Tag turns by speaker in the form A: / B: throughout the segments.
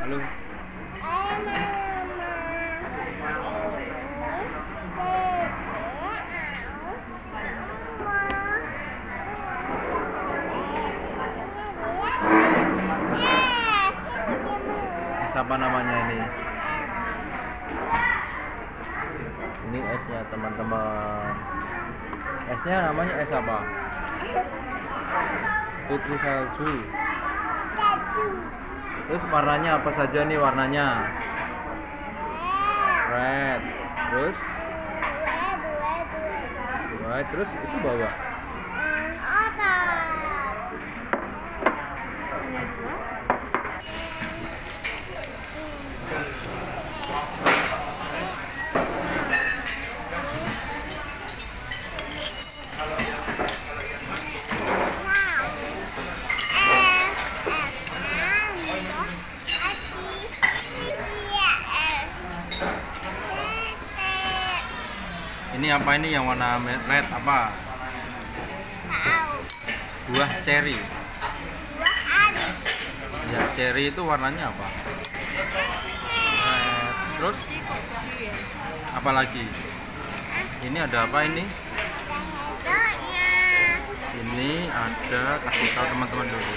A: Halo. Siapa namanya ini? Ini esnya teman-teman. Esnya namanya es apa? Putri salju. Terus warnanya apa saja nih warnanya? Red. Terus? White. Terus itu bawa? Ini apa ini yang warna red apa? Buah cherry. Ya, cherry itu warnanya apa? Red. Terus apa lagi? Ini ada apa ini? Ini ada, kasih tahu teman-teman dulu.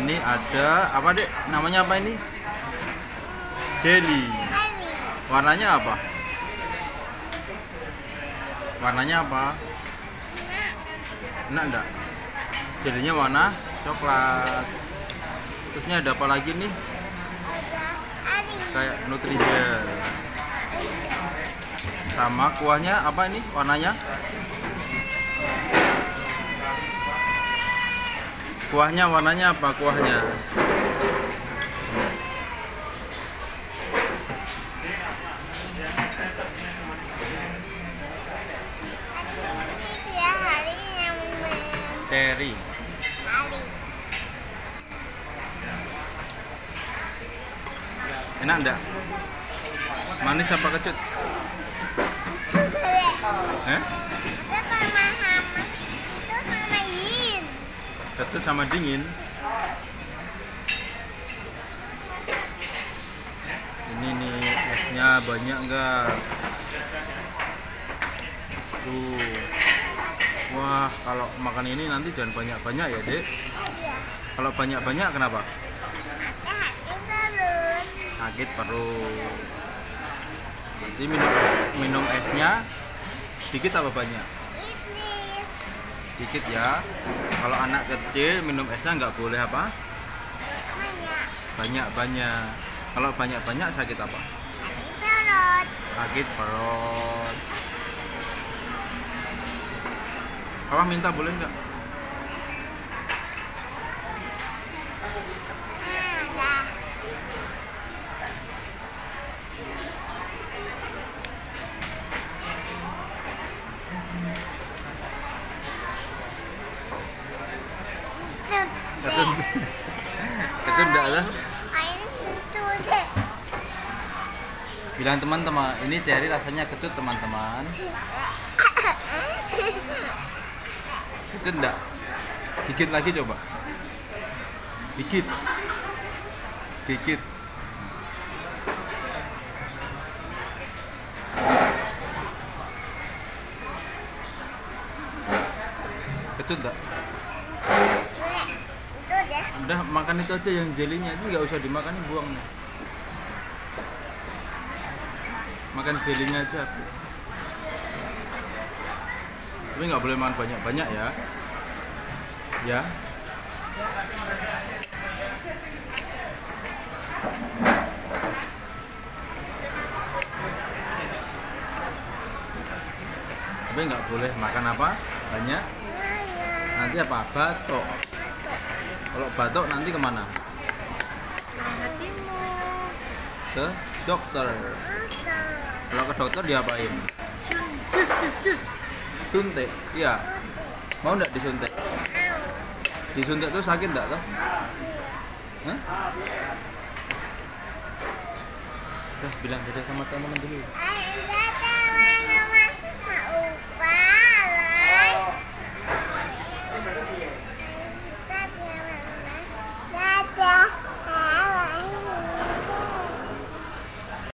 A: Ini ada apa, Dek? Namanya apa ini? Jelly. Warnanya apa? Warnanya apa? Enak enggak? Jelinya warna coklat. Terusnya ada apa lagi nih? Kayak Nutrijel. Sama kuahnya apa ini? Warnanya? Kuahnya warnanya apa? Kuahnya? Cherry. Enak enggak? Manis apa kecut? Kecut sama dingin. Ini nih esnya banyak enggak? Tuh. Wah, kalau makan ini nanti jangan banyak-banyak ya, Dek. Kalau banyak-banyak kenapa? Sakit perut. Nanti minum esnya dikit apa banyak? Dikit ya. Kalau anak kecil minum esnya nggak boleh apa? Banyak-banyak. Kalau banyak-banyak sakit apa? Sakit perut. Papa minta boleh nggak? Kecut enggak lah. Bilang teman-teman, ini cherry rasanya kecut teman-teman. Kecut enggak? Dikit lagi coba. Dikit. Dikit. Kecut enggak? Udah makan itu aja yang jelinya, itu nggak usah dimakan, buang. Makan jelinya aja. Tapi nggak boleh makan banyak-banyak ya. Ya. Tapi nggak boleh makan apa? Banyak. Nanti apa? Batuk. Kalau batuk nanti kemana? Ke dokter. Kalau ke dokter diapain? Cus. Suntik, iya. Mau nggak disuntik? Disuntik tuh sakit nggak tuh? Hah? Udah bilang beda sama teman-teman dulu.